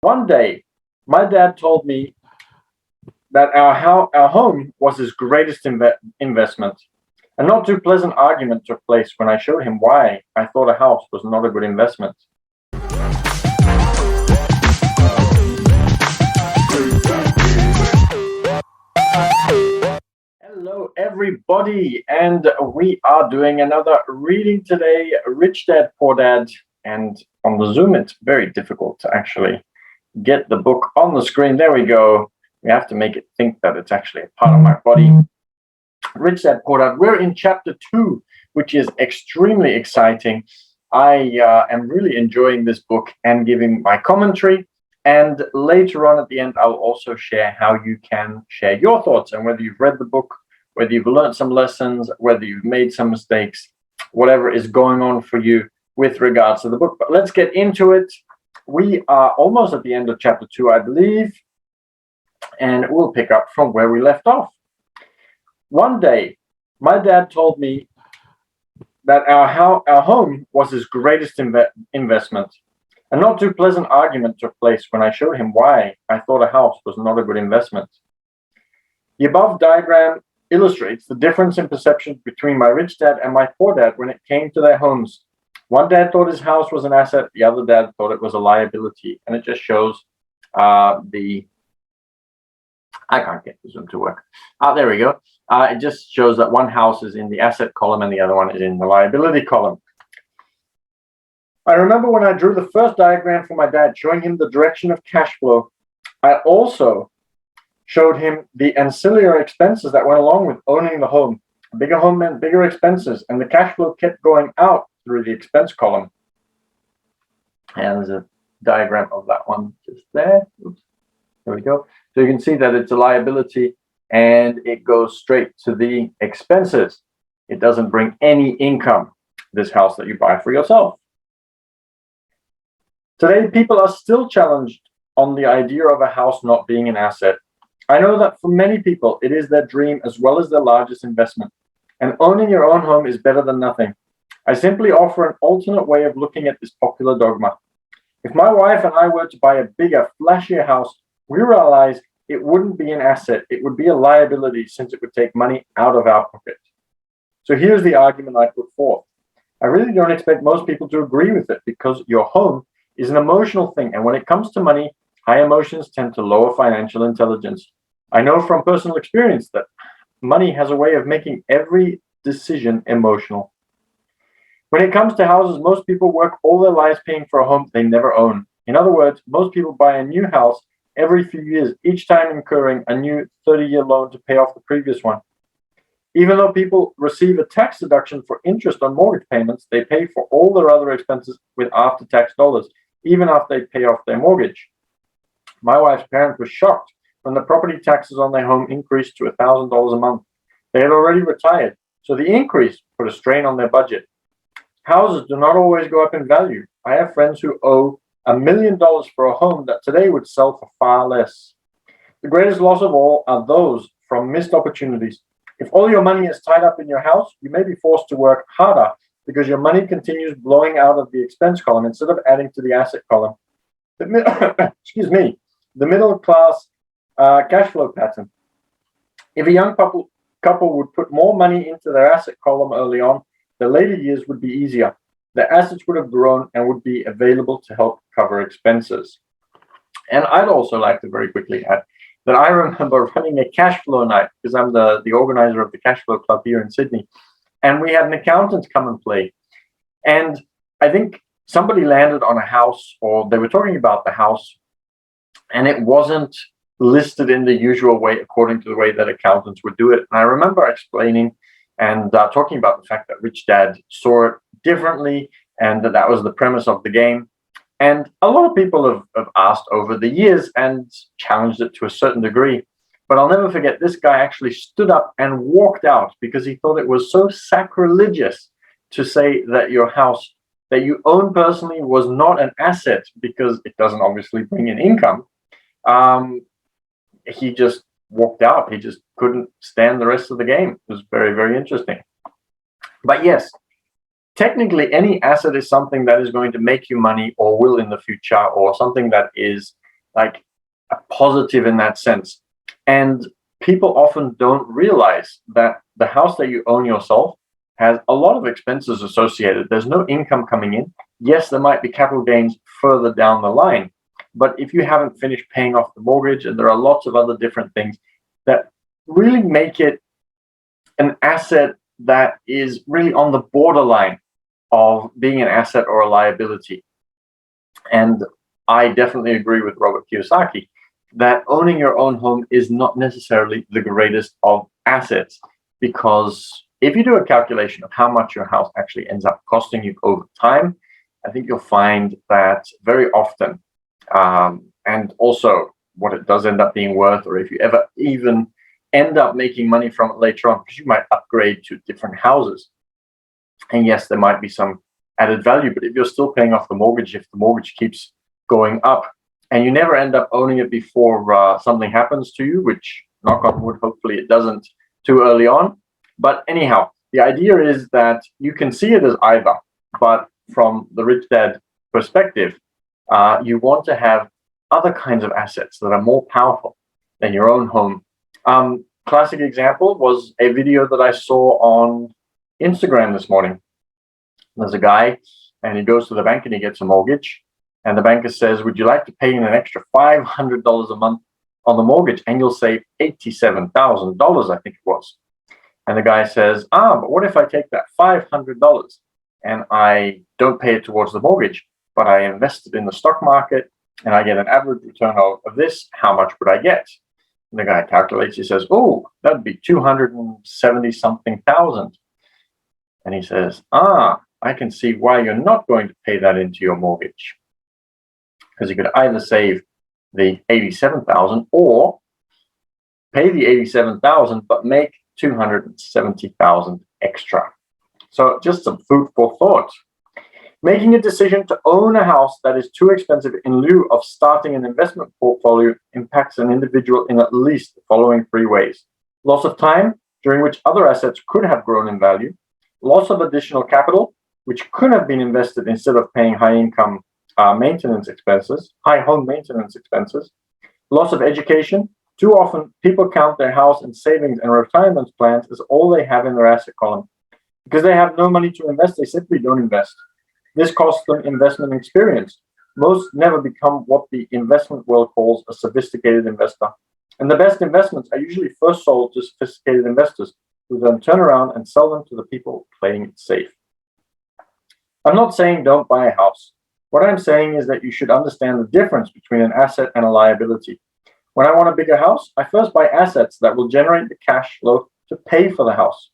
One day, my dad told me that our home was his greatest investment. A not too pleasant argument took place when I showed him why I thought a house was not a good investment. Hello, everybody, and we are doing another reading today, Rich Dad, Poor Dad. And on the Zoom, it's very difficult to actually get the book on the screen. There we go. We have to make it think that it's actually a part of my body. Rich Dad, Poor Dad. We're in chapter 2, which is extremely exciting. I am really enjoying this book and giving my commentary. And later on at the end, I'll also share how you can share your thoughts and whether you've read the book, whether you've learned some lessons, whether you've made some mistakes, whatever is going on for you with regards to the book. But let's get into it. We are almost at the end of chapter 2, I believe, and we'll pick up from where we left off. One day, my dad told me that our home was his greatest investment. A not too pleasant argument took place when I showed him why I thought a house was not a good investment. The above diagram illustrates the difference in perception between my rich dad and my poor dad when it came to their homes. One dad thought his house was an asset, the other dad thought it was a liability, and it just shows I can't get the Zoom to work. There we go. It just shows that one house is in the asset column and the other one is in the liability column. I remember when I drew the first diagram for my dad, showing him the direction of cash flow. I also showed him the ancillary expenses that went along with owning the home. A bigger home meant bigger expenses, and the cash flow kept going out through the expense column. And there's a diagram of that one just there. Oops. There we go. So you can see that it's a liability and it goes straight to the expenses. It doesn't bring any income, this house that you buy for yourself. Today, people are still challenged on the idea of a house not being an asset. I know that for many people, it is their dream as well as their largest investment. And owning your own home is better than nothing. I simply offer an alternate way of looking at this popular dogma. If my wife and I were to buy a bigger, flashier house, we realize it wouldn't be an asset. It would be a liability since it would take money out of our pocket. So here's the argument I put forth. I really don't expect most people to agree with it because your home is an emotional thing. And when it comes to money, high emotions tend to lower financial intelligence. I know from personal experience that money has a way of making every decision emotional. When it comes to houses, most people work all their lives paying for a home they never own. In other words, most people buy a new house every few years, each time incurring a new 30-year loan to pay off the previous one. Even though people receive a tax deduction for interest on mortgage payments, they pay for all their other expenses with after-tax dollars, even after they pay off their mortgage. My wife's parents were shocked when the property taxes on their home increased to $1,000 a month. They had already retired, so the increase put a strain on their budget. Houses do not always go up in value. I have friends who owe $1 million for a home that today would sell for far less. The greatest loss of all are those from missed opportunities. If all your money is tied up in your house, you may be forced to work harder because your money continues blowing out of the expense column instead of adding to the asset column. Excuse me, the middle class cash flow pattern. If a young couple would put more money into their asset column early on, the later years would be easier. The assets would have grown and would be available to help cover expenses. And I'd also like to very quickly add that I remember running a cash flow night because I'm the organizer of the cash flow club here in Sydney. And we had an accountant come and play. And I think somebody landed on a house, or they were talking about the house, and it wasn't listed in the usual way according to the way that accountants would do it. And I remember explaining and talking about the fact that Rich Dad saw it differently and that was the premise of the game. And a lot of people have asked over the years and challenged it to a certain degree. But I'll never forget, this guy actually stood up and walked out because he thought it was so sacrilegious to say that your house that you own personally was not an asset because it doesn't obviously bring in income. He just walked out. He just couldn't stand the rest of the game. It was very, very interesting. But yes, technically any asset is something that is going to make you money or will in the future, or something that is like a positive in that sense. And people often don't realize that the house that you own yourself has a lot of expenses associated. There's no income coming in. Yes, there might be capital gains further down the line, but if you haven't finished paying off the mortgage, and there are lots of other different things that really make it an asset that is really on the borderline of being an asset or a liability. And I definitely agree with Robert Kiyosaki that owning your own home is not necessarily the greatest of assets, because if you do a calculation of how much your house actually ends up costing you over time, I think you'll find that very often, and also what it does end up being worth, or if you ever even end up making money from it later on, because you might upgrade to different houses. And yes, there might be some added value, but if you're still paying off the mortgage, if the mortgage keeps going up and you never end up owning it before something happens to you, which, knock on wood, hopefully it doesn't too early on. But anyhow, the idea is that you can see it as either, but from the rich dad perspective, you want to have other kinds of assets that are more powerful than your own home. Classic example was a video that I saw on Instagram this morning. There's a guy and he goes to the bank and he gets a mortgage, and the banker says, would you like to pay in an extra $500 a month on the mortgage and you'll save $87,000, I think it was. And the guy says, but what if I take that $500 and I don't pay it towards the mortgage, but I invest it in the stock market and I get an average return of this, how much would I get? And the guy calculates, he says, oh, that'd be 270 something thousand. And he says, I can see why you're not going to pay that into your mortgage. Because you could either save the 87,000 or pay the 87,000 but make 270,000 extra. So just some food for thought. Making a decision to own a house that is too expensive in lieu of starting an investment portfolio impacts an individual in at least the following 3 ways. Loss of time, during which other assets could have grown in value. Loss of additional capital, which could have been invested instead of paying high home maintenance expenses. Loss of education. Too often, people count their house and savings and retirement plans as all they have in their asset column. Because they have no money to invest, they simply don't invest. This costs them investment experience. Most never become what the investment world calls a sophisticated investor. And the best investments are usually first sold to sophisticated investors, who then turn around and sell them to the people playing it safe. I'm not saying don't buy a house. What I'm saying is that you should understand the difference between an asset and a liability. When I want a bigger house, I first buy assets that will generate the cash flow to pay for the house.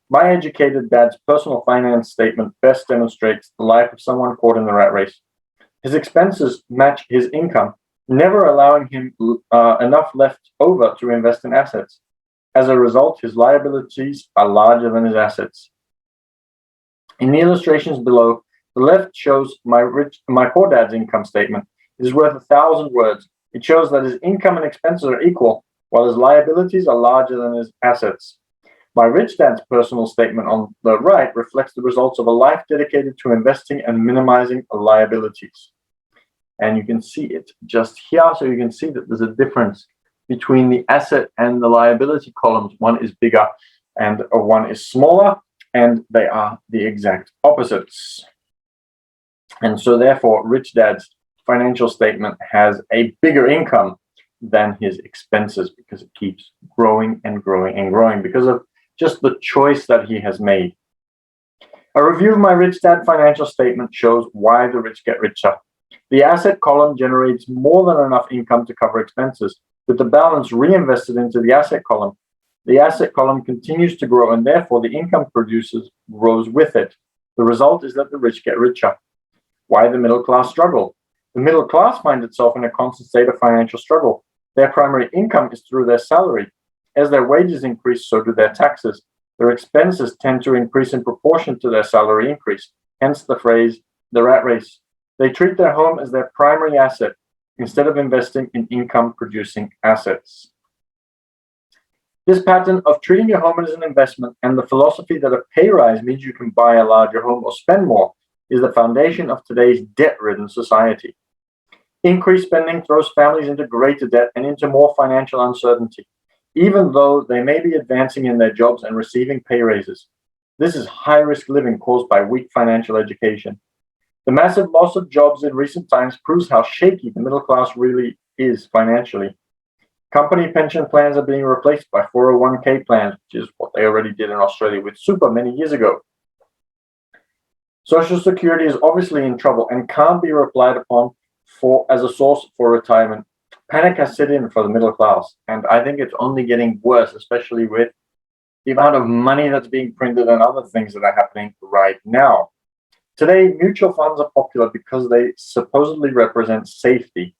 My educated dad's personal finance statement best demonstrates the life of someone caught in the rat race. His expenses match his income, never allowing him enough left over to invest in assets. As a result, his liabilities are larger than his assets. In the illustrations below, the left shows my poor dad's income statement. It is worth 1,000 words. It shows that his income and expenses are equal, while his liabilities are larger than his assets. My rich dad's personal statement on the right reflects the results of a life dedicated to investing and minimizing liabilities. And you can see it just here, so you can see that there's a difference between the asset and the liability columns. One is bigger and one is smaller, and they are the exact opposites. And so therefore, rich dad's financial statement has a bigger income than his expenses, because it keeps growing and growing and growing because of just the choice that he has made. A review of my rich dad financial statement shows why the rich get richer. The asset column generates more than enough income to cover expenses, with the balance reinvested into the asset column. The asset column continues to grow, and therefore the income produces grows with it. The result is that the rich get richer. Why the middle class struggle? The middle class finds itself in a constant state of financial struggle. Their primary income is through their salary. As their wages increase, so do their taxes. Their expenses tend to increase in proportion to their salary increase, hence the phrase, the rat race. They treat their home as their primary asset instead of investing in income-producing assets. This pattern of treating your home as an investment and the philosophy that a pay rise means you can buy a larger home or spend more is the foundation of today's debt-ridden society. Increased spending throws families into greater debt and into more financial uncertainty, even though they may be advancing in their jobs and receiving pay raises. This is high-risk living caused by weak financial education. The massive loss of jobs in recent times proves how shaky the middle class really is financially. Company pension plans are being replaced by 401k plans, which is what they already did in Australia with super many years ago. Social Security is obviously in trouble and can't be relied upon as a source for retirement. Panic has set in for the middle class, and I think it's only getting worse, especially with the amount of money that's being printed and other things that are happening right now. Today, mutual funds are popular because they supposedly represent safety.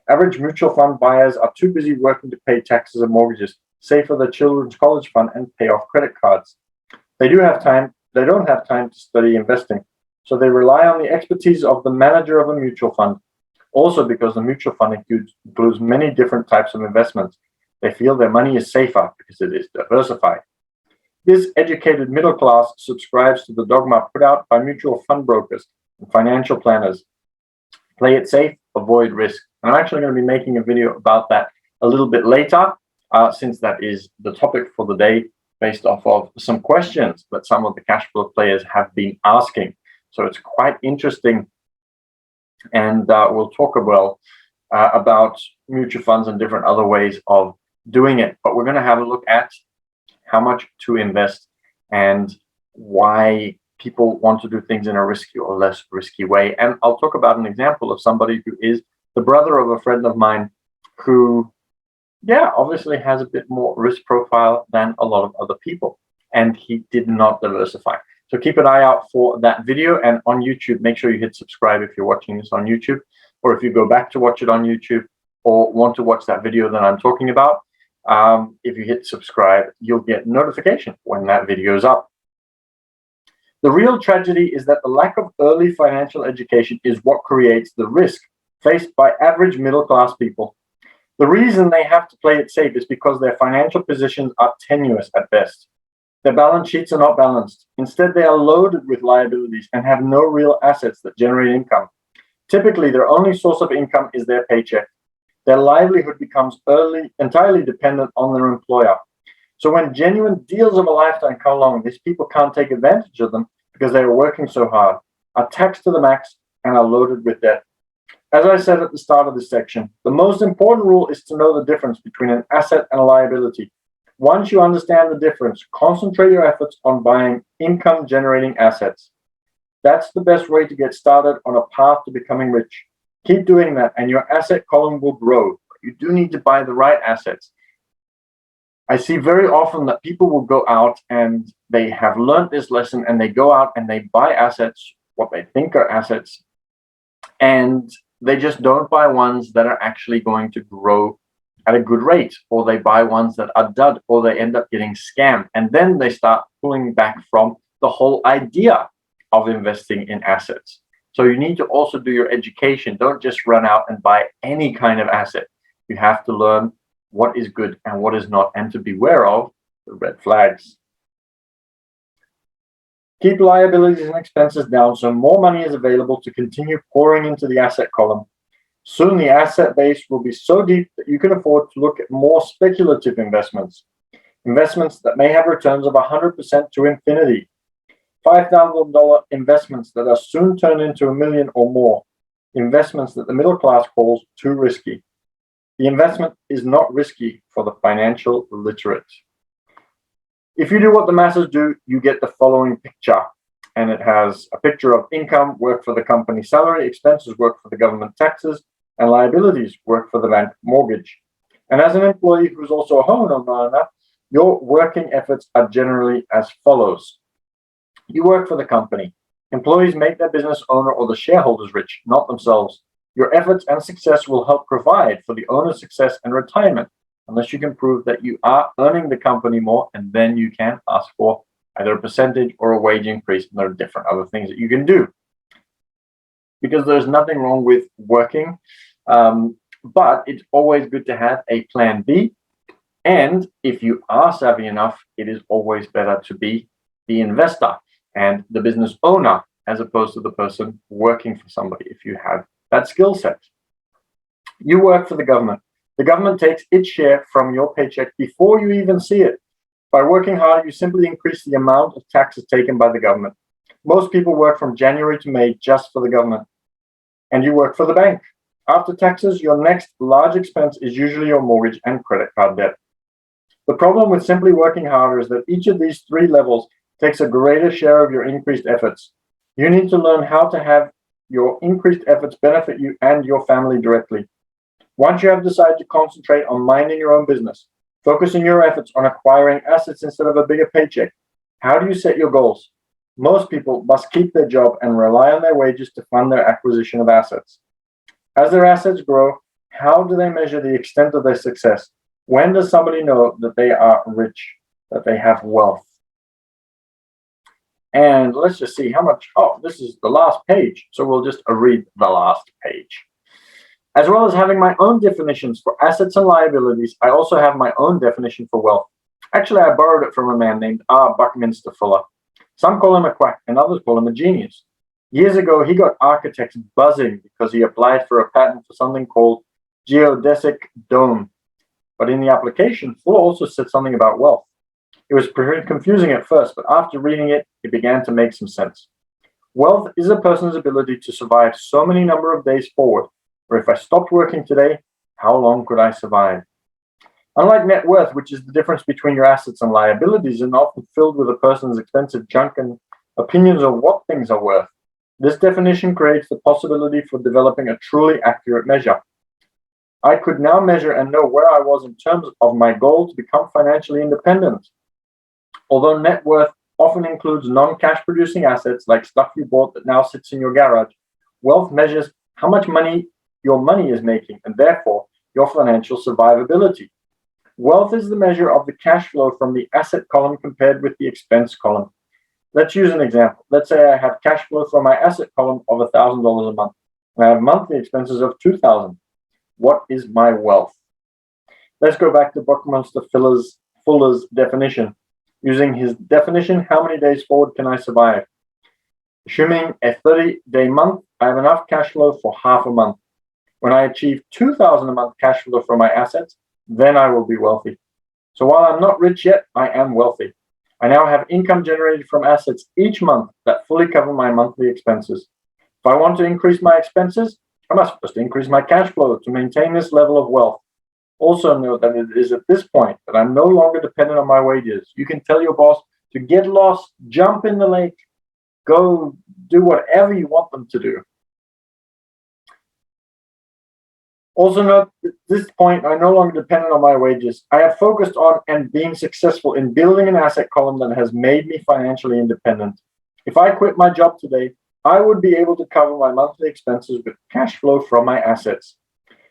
Average mutual fund buyers are too busy working to pay taxes and mortgages, save for their children's college fund, and pay off credit cards. They don't have time to study investing, so they rely on the expertise of the manager of a mutual fund. Also, because the mutual fund includes many different types of investments, they feel their money is safer because it is diversified. This educated middle class subscribes to the dogma put out by mutual fund brokers and financial planners. Play it safe, avoid risk. And I'm actually going to be making a video about that a little bit later, since that is the topic for the day, based off of some questions that some of the cash flow players have been asking. So it's quite interesting. And we'll talk about mutual funds and different other ways of doing it. But we're going to have a look at how much to invest and why people want to do things in a risky or less risky way. And I'll talk about an example of somebody who is the brother of a friend of mine who, obviously has a bit more risk profile than a lot of other people. And he did not diversify. So keep an eye out for that video. And on YouTube, make sure you hit subscribe if you're watching this on YouTube, or if you go back to watch it on YouTube or want to watch that video that I'm talking about. If you hit subscribe, you'll get notification when that video is up. The real tragedy is that the lack of early financial education is what creates the risk faced by average middle-class people. The reason they have to play it safe is because their financial positions are tenuous at best. Their balance sheets are not balanced. Instead, they are loaded with liabilities and have no real assets that generate income. Typically, their only source of income is their paycheck. Their livelihood becomes entirely dependent on their employer. So when genuine deals of a lifetime come along, these people can't take advantage of them because they are working so hard, are taxed to the max, and are loaded with debt. As I said at the start of this section, the most important rule is to know the difference between an asset and a liability. Once you understand the difference, concentrate your efforts on buying income-generating assets. That's the best way to get started on a path to becoming rich. Keep doing that, and your asset column will grow. You do need to buy the right assets. I see very often that people will go out and they have learned this lesson and they go out and they buy assets, what they think are assets, and they just don't buy ones that are actually going to grow at a good rate, or they buy ones that are dud, or they end up getting scammed. And then they start pulling back from the whole idea of investing in assets. So you need to also do your education. Don't just run out and buy any kind of asset. You have to learn what is good and what is not, and to beware of the red flags. Keep liabilities and expenses down so more money is available to continue pouring into the asset column. Soon the asset base will be so deep that you can afford to look at more speculative investments. Investments that may have returns of 100% to infinity. $5,000 investments that are soon turned into $1 million or more. Investments that the middle class calls too risky. The investment is not risky for the financial literate. If you do what the masses do, you get the following picture. And it has a picture of income, work for the company salary, expenses, work for the government taxes, and liabilities, work for the bank mortgage. And as an employee who's also a homeowner, your working efforts are generally as follows. You work for the company. Employees make their business owner or the shareholders rich, not themselves. Your efforts and success will help provide for the owner's success and retirement, unless you can prove that you are earning the company more, and then you can ask for either a percentage or a wage increase. And there are different other things that you can do. Because there's nothing wrong with working, but it's always good to have a plan B. And if you are savvy enough, it is always better to be the investor and the business owner as opposed to the person working for somebody if you have that skill set. You work for the government. The government takes its share from your paycheck before you even see it. By working hard, you simply increase the amount of taxes taken by the government. Most people work from January to May just for the government. And you work for the bank. After taxes, your next large expense is usually your mortgage and credit card debt. The problem with simply working harder is that each of these three levels takes a greater share of your increased efforts. You need to learn how to have your increased efforts benefit you and your family directly. Once you have decided to concentrate on minding your own business, focusing your efforts on acquiring assets instead of a bigger paycheck, how do you set your goals? Most people must keep their job and rely on their wages to fund their acquisition of assets. As their assets grow, how do they measure the extent of their success? When does somebody know that they are rich, that they have wealth? And let's just see how much. Oh, this is the last page. So we'll just read the last page. As well as having my own definitions for assets and liabilities, I also have my own definition for wealth. Actually, I borrowed it from a man named R. Buckminster Fuller. Some call him a quack and others call him a genius. Years ago, he got architects buzzing because he applied for a patent for something called geodesic dome. But in the application, Fuller also said something about wealth. It was pretty confusing at first, but after reading it, it began to make some sense. Wealth is a person's ability to survive so many number of days forward, or if I stopped working today, how long could I survive? Unlike net worth, which is the difference between your assets and liabilities and often filled with a person's expensive junk and opinions of what things are worth, this definition creates the possibility for developing a truly accurate measure. I could now measure and know where I was in terms of my goal to become financially independent. Although net worth often includes non-cash producing assets like stuff you bought that now sits in your garage, wealth measures how much money your money is making and therefore your financial survivability. Wealth is the measure of the cash flow from the asset column compared with the expense column. Let's use an example. Let's say I have cash flow from my asset column of $1,000 a month, and I have monthly expenses of $2,000. What is my wealth? Let's go back to Buckminster Fuller's definition. Using his definition, how many days forward can I survive? Assuming a 30-day month, I have enough cash flow for half a month. When I achieve $2,000 a month cash flow from my assets, then I will be wealthy. So while I'm not rich yet, I am wealthy. I now have income generated from assets each month that fully cover my monthly expenses. If I want to increase my expenses, I must first increase my cash flow to maintain this level of wealth. Also note that it is at this point that I'm no longer dependent on my wages. You can tell your boss to get lost, jump in the lake, go do whatever you want them to do. Also note that at this point, I'm no longer dependent on my wages. I have focused on and being successful in building an asset column that has made me financially independent. If I quit my job today, I would be able to cover my monthly expenses with cash flow from my assets.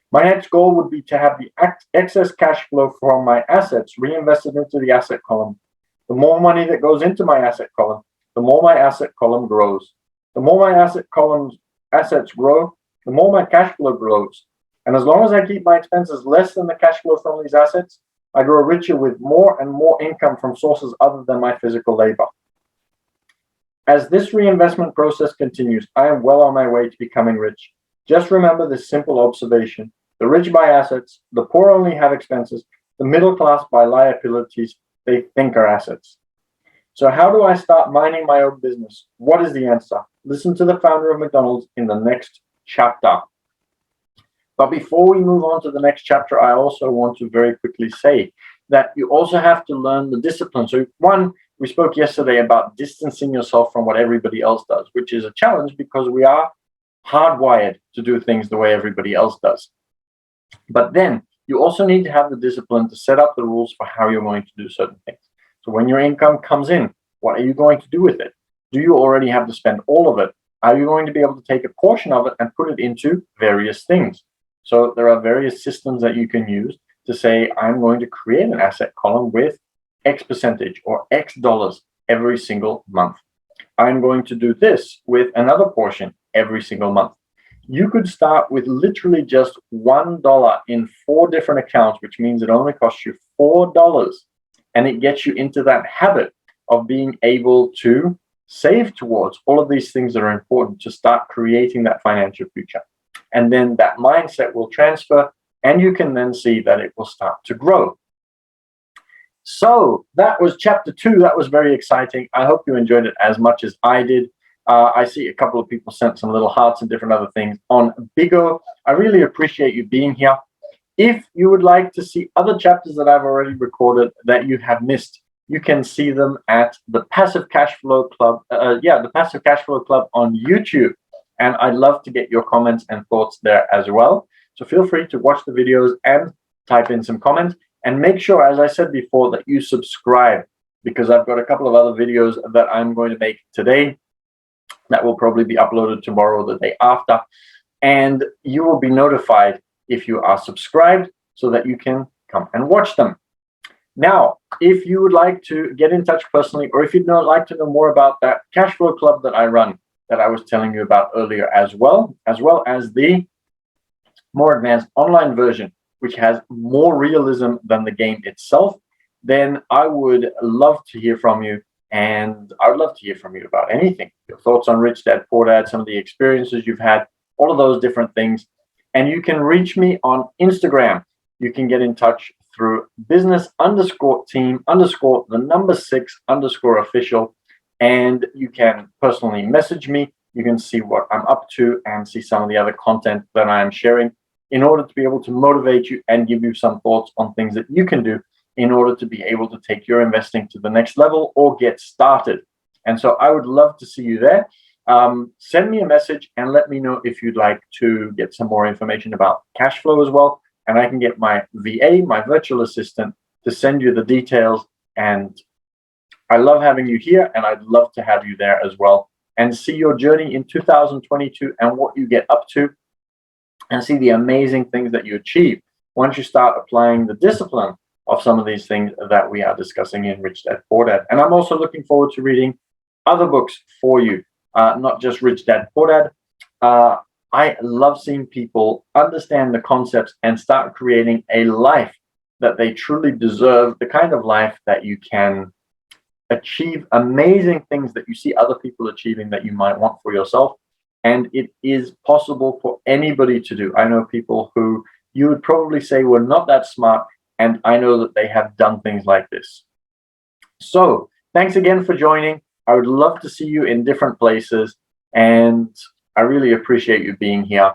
My next goal would be to have the excess cash flow from my assets reinvested into the asset column. The more money that goes into my asset column, the more my asset column grows. The more my asset column's assets grow, the more my cash flow grows. And as long as I keep my expenses less than the cash flow from these assets, I grow richer with more and more income from sources other than my physical labor. As this reinvestment process continues, I am well on my way to becoming rich. Just remember this simple observation. The rich buy assets, the poor only have expenses, the middle class buy liabilities they think are assets. So how do I start minding my own business? What is the answer? Listen to the founder of McDonald's in the next chapter. But before we move on to the next chapter, I also want to very quickly say that you also have to learn the discipline. So one, we spoke yesterday about distancing yourself from what everybody else does, which is a challenge because we are hardwired to do things the way everybody else does. But then you also need to have the discipline to set up the rules for how you're going to do certain things. So when your income comes in, what are you going to do with it? Do you already have to spend all of it? Are you going to be able to take a portion of it and put it into various things? So there are various systems that you can use to say, I'm going to create an asset column with X percentage or X dollars every single month. I'm going to do this with another portion every single month. You could start with literally just $1 in 4 different accounts, which means it only costs you $4. And it gets you into that habit of being able to save towards all of these things that are important to start creating that financial future. and then that mindset will transfer, and you can then see that it will start to grow. So that was chapter 2. That was very exciting. I hope you enjoyed it as much as I did. I see a couple of people sent some little hearts and different other things on BIGO. I really appreciate you being here. If you would like to see other chapters that I've already recorded that you have missed, you can see them at the Passive Cash Flow Club. The Passive Cash Flow Club on YouTube. And I'd love to get your comments and thoughts there as well. So feel free to watch the videos and type in some comments. And make sure, as I said before, that you subscribe, because I've got a couple of other videos that I'm going to make today that will probably be uploaded tomorrow or the day after. And you will be notified if you are subscribed so that you can come and watch them. Now, if you would like to get in touch personally, or if you'd like to know more about that cash flow club that I run, that I was telling you about earlier as well as the more advanced online version, which has more realism than the game itself, then I would love to hear from you. And I would love to hear from you about anything. Your thoughts on Rich Dad, Poor Dad, some of the experiences you've had, all of those different things. And you can reach me on Instagram. You can get in touch through business_team_the6_official. And you can personally message me. You can see what I'm up to and see some of the other content that I am sharing, in order to be able to motivate you and give you some thoughts on things that you can do in order to be able to take your investing to the next level or get started. And so I would love to see you there. Send me a message and let me know if you'd like to get some more information about cash flow as well. And I can get my VA, my virtual assistant, to send you the details. And I love having you here, and I'd love to have you there as well, and see your journey in 2022 and what you get up to, and see the amazing things that you achieve once you start applying the discipline of some of these things that we are discussing in Rich Dad, Poor Dad. And I'm also looking forward to reading other books for you, not just Rich Dad, Poor Dad. I love seeing people understand the concepts and start creating a life that they truly deserve, the kind of life that you can achieve amazing things that you see other people achieving that you might want for yourself. And it is possible for anybody to do. I know people who you would probably say were not that smart, and I know that they have done things like this. So thanks again for joining. I would love to see you in different places, and I really appreciate you being here.